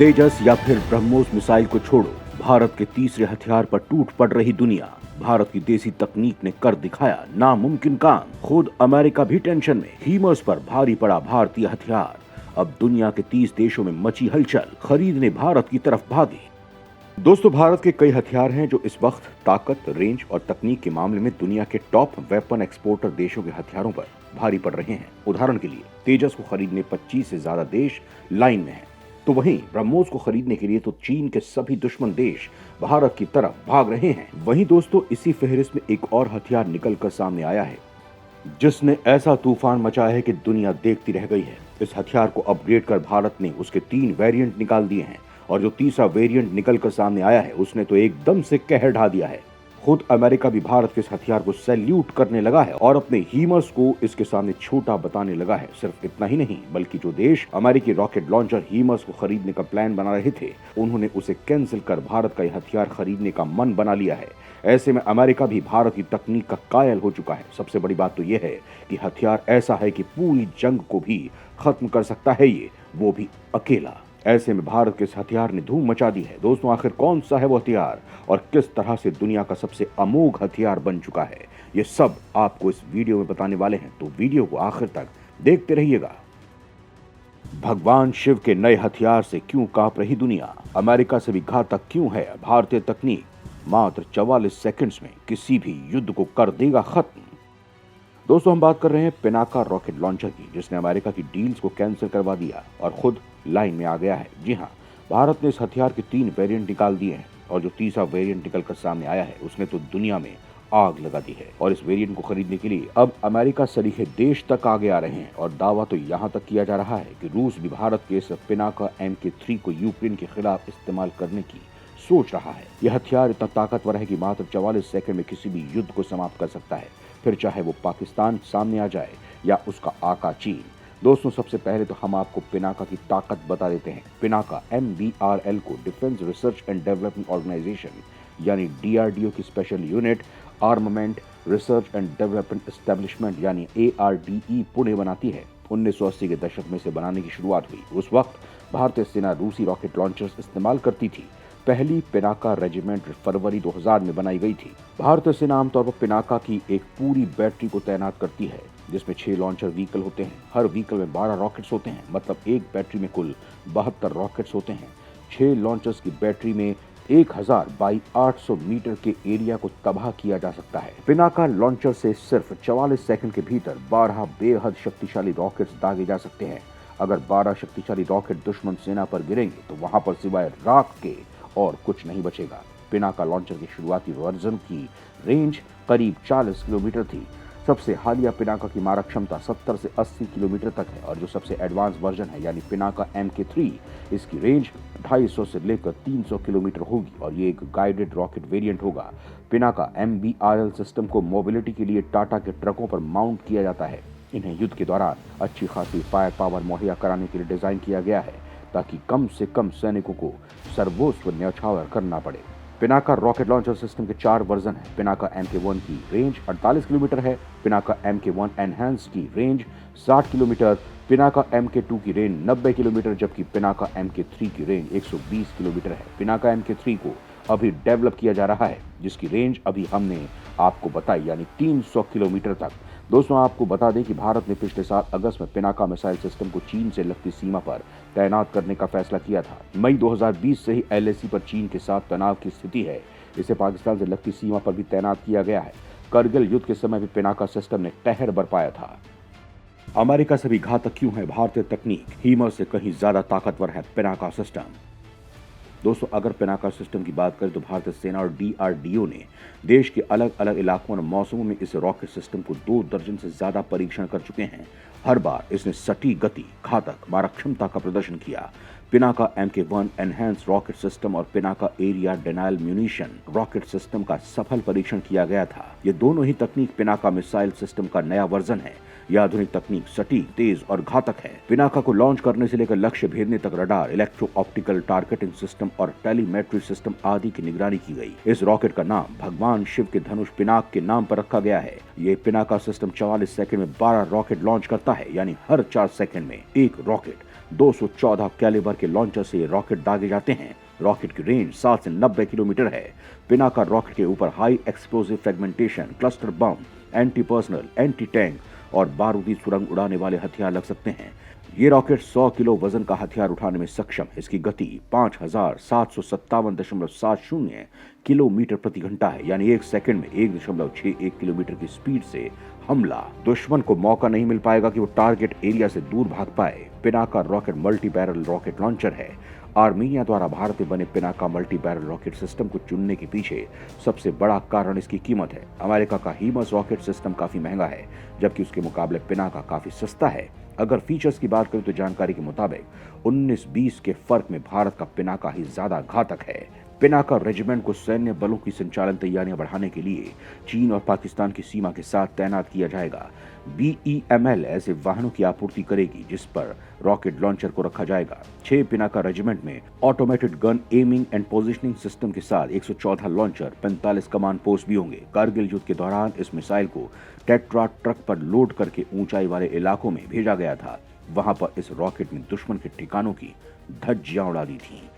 तेजस या फिर ब्रह्मोस मिसाइल को छोड़ो, भारत के तीसरे हथियार पर टूट पड़ रही दुनिया। भारत की देसी तकनीक ने कर दिखाया नामुमकिन काम। खुद अमेरिका भी टेंशन में, हीमर्स पर भारी पड़ा भारतीय हथियार। अब दुनिया के 30 देशों में मची हलचल, खरीदने भारत की तरफ भागे। दोस्तों, भारत के कई हथियार हैं जो इस वक्त ताकत, रेंज और तकनीक के मामले में दुनिया के टॉप वेपन एक्सपोर्टर देशों के हथियारों पर भारी पड़ रहे हैं। उदाहरण के लिए तेजस को खरीदने 25 से ज्यादा देश लाइन में हैं। तो वहीं ब्रह्मोस को खरीदने के लिए तो चीन के सभी दुश्मन देश भारत की तरफ भाग रहे हैं। वहीं दोस्तों, इसी फहरिस्त में एक और हथियार निकल कर सामने आया है जिसने ऐसा तूफान मचाया है कि दुनिया देखती रह गई है। इस हथियार को अपग्रेड कर भारत ने उसके 3 वेरिएंट निकाल दिए हैं और जो तीसरा वेरिएंट निकल कर सामने आया है उसने तो एकदम से कहर ढा दिया है। खुद अमेरिका भी भारत के इस हथियार को सैल्यूट करने लगा है और अपने हीमर्स को इसके सामने छोटा बताने लगा है। सिर्फ इतना ही नहीं, बल्कि जो देश अमेरिकी रॉकेट लॉन्चर हीमर्स को खरीदने का प्लान बना रहे थे, उन्होंने उसे कैंसिल कर भारत का यह हथियार खरीदने का मन बना लिया है। ऐसे में अमेरिका भी भारत की तकनीक का कायल हो चुका है। सबसे बड़ी बात तो यह है कि हथियार ऐसा है कि पूरी जंग को भी खत्म कर सकता है, ये वो भी अकेला। ऐसे में भारत के इस हथियार ने धूम मचा दी है। दोस्तों, आखिर कौन सा है वो हथियार और किस तरह से दुनिया का सबसे अमोघ हथियार बन चुका है, ये सब आपको इस वीडियो में बताने वाले हैं, तो वीडियो को आखिर तक देखते रहिएगा। भगवान शिव के नए हथियार से क्यों कांप रही दुनिया? अमेरिका से भी घातक क्यों है भारतीय तकनीक? मात्र 44 सेकंड्स में किसी भी युद्ध को कर देगा खत्म। दोस्तों, हम बात कर रहे हैं पिनाका रॉकेट लॉन्चर की, जिसने अमेरिका की डील्स को कैंसिल करवा दिया और खुद लाइन में आ गया है। जी हां, भारत ने इस हथियार के 3 वेरिएंट निकाल दिए हैं और जो तीसरा वेरिएंट निकलकर सामने आया है उसने तो दुनिया में आग लगा दी है। और इस वेरिएंट को खरीदने के लिए अब अमेरिका सरीखे देश तक आगे आ रहे हैं और दावा तो यहां तक किया जा रहा है कि रूस भी भारत के इस पिनाका MK3 को यूक्रेन के खिलाफ इस्तेमाल करने की सोच रहा है। यह हथियार इतना ताकतवर है कि मात्र 44 सेकंड में किसी भी युद्ध को समाप्त कर सकता है, फिर चाहे वो पाकिस्तान सामने आ जाए या उसका आका चीन। दोस्तों, सबसे पहले तो हम आपको पिनाका की ताकत बता देते हैं। पिनाका MBRL को defence research and development organisation यानी DRDO की special unit armament research and development establishment यानी ARDE पुणे बनाती है। 1980 के दशक में से बनाने की शुरुआत हुई। उस वक्त भारतीय सेना रूसी रॉकेट लॉन्चर्स इस्तेमाल करती थी। पहली पिनाका रेजिमेंट फरवरी 2000 में बनाई गई थी। भारतीय सेना आमतौर पर पिनाका की एक पूरी बैटरी को तैनात करती है, जिसमें 6 लॉन्चर व्हीकल होते हैं। हर व्हीकल में 12 रॉकेट्स होते हैं, मतलब एक बैटरी में कुल 72 रॉकेट्स होते हैं। 6 लॉन्चर्स की बैटरी में 1000 बाई 800 मीटर के एरिया को तबाह किया जा सकता है। पिनाका लॉन्चर से सिर्फ 44 सेकंड के भीतर 12 बेहद शक्तिशाली रॉकेट्स दागे जा सकते हैं। अगर 12 शक्तिशाली रॉकेट दुश्मन सेना पर गिरेंगे तो वहां पर सिवाय राख के और कुछ नहीं बचेगा। पिनाका लॉन्चर की शुरुआती वर्जन की रेंज करीब 40 किलोमीटर थी। सबसे हालिया पिनाका की मारक क्षमता 70 से 80 किलोमीटर तक है और जो सबसे एडवांस वर्जन है यानी पिनाका MK3, इसकी रेंज 250 से लेकर 300 किलोमीटर होगी और ये एक गाइडेड रॉकेट वेरिएंट होगा। पिनाका MBRL सिस्टम को मोबिलिटी के लिए टाटा के ट्रकों पर माउंट किया जाता है। इन्हें युद्ध के दौरान अच्छी खासी फायर पावर मुहैया कराने के लिए डिजाइन किया गया है ताकि कम से कम सैनिकों को सर्वोच्च न्यौछावर करना पड़े। पिनाका रॉकेट लॉन्चर सिस्टम के 4 वर्जन हैं। पिनाका MK1 की रेंज 48 किलोमीटर है, पिनाका MK1 एनहांस की रेंज 60 किलोमीटर, पिनाका MK2 की रेंज 90 किलोमीटर, जबकि पिनाका MK3 की रेंज 120 किलोमीटर है। पिनाका MK3 को अभी डेवलप किया जा रहा है, जिसकी रेंज अभी हमने आपको बताई यानी 300 किलोमीटर तक। दोस्तों, आपको बता दें कि भारत ने पिछले साल अगस्त में पिनाका मिसाइल सिस्टम को चीन से लगती सीमा पर तैनात करने का फैसला किया था। मई 2020 से ही LAC पर चीन के साथ तनाव की स्थिति है। इसे पाकिस्तान से लगती सीमा पर भी तैनात किया गया है। करगिल युद्ध के समय भी पिनाका सिस्टम ने कहर बरपाया था। अमेरिका से भी घातक क्यों है भारतीय तकनीक? हीमर से कहीं ज्यादा ताकतवर है पिनाका सिस्टम। दोस्तों, अगर पिनाका सिस्टम की बात करें तो भारतीय सेना और DRDO ने देश के अलग अलग इलाकों और मौसमों में इस रॉकेट सिस्टम को 2 दर्जन से ज्यादा परीक्षण कर चुके हैं। हर बार इसने सटीक गति, घातक मारक क्षमता का प्रदर्शन किया। Pinaka MK1 enhance rocket system और Pinaka area denial munition rocket system का सफल परीक्षण किया गया था। ये दोनों ही तकनीक पिनाका मिसाइल सिस्टम का नया वर्जन है। यह आधुनिक तकनीक सटीक, तेज और घातक है। पिनाका को लॉन्च करने से लेकर लक्ष्य भेदने तक radar, electro optical targeting system और टेलीमेट्री सिस्टम आदि की निगरानी की गई। इस रॉकेट का नाम भगवान शिव के धनुष पिनाक के नाम पर रखा गया है। ये पिनाका सिस्टम 44 सेकंड में 12 रॉकेट लॉन्च करता है, यानी हर 4 सेकंड में एक रॉकेट 214 कैलिबर के लॉन्चर से रॉकेट दागे जाते हैं। रॉकेट की रेंज 7 से 90 किलोमीटर है। पिनाका रॉकेट के ऊपर high explosive fragmentation, cluster bomb, anti personal, anti tank और बारूदी सुरंग उड़ाने वाले हथियार लग सकते हैं। ये रॉकेट 100 किलो वजन का हथियार उठाने में सक्षम है। इसकी गति 5757.70 किलोमीटर प्रति घंटा है, यानी 1 सेकंड में 1.61 किलोमीटर की स्पीड से हमला। दुश्मन को मौका नहीं मिल पाएगा कि वो टारगेट एरिया से दूर भाग पाए। Pinaka rocket multi barrel rocket launcher है। आर्मीनिया द्वारा भारत में बने Pinaka multi barrel rocket system को चुनने के पीछे सबसे बड़ा कारण इसकी कीमत है। अमेरिका का हीमस रॉकेट सिस्टम काफी महंगा है, जबकि उसके मुकाबले पिनाका काफी सस्ता है। अगर फीचर्स की बात करें तो जानकारी के मुताबिक 19-20 के फर्क में भारत का पिनाका ही ज्यादा घातक है। पिनाका रेजिमेंट को सैन्य बलों की संचालन तैयारियां बढ़ाने के लिए चीन और पाकिस्तान की सीमा के साथ तैनात किया जाएगा। BEML ऐसे वाहनों की आपूर्ति करेगी जिस पर रॉकेट लॉन्चर को रखा जाएगा। 6 पिनाका रेजिमेंट में automated gun aiming and positioning system के साथ 114 लॉन्चर, 45 कमांड पोस्ट भी होंगे। कारगिल युद्ध के दौरान इस मिसाइल को टेट्रा ट्रक पर लोड करके ऊंचाई वाले इलाकों में भेजा गया था। वहां पर इस रॉकेट ने दुश्मन के ठिकानों की धज्जियां उड़ा दी थी।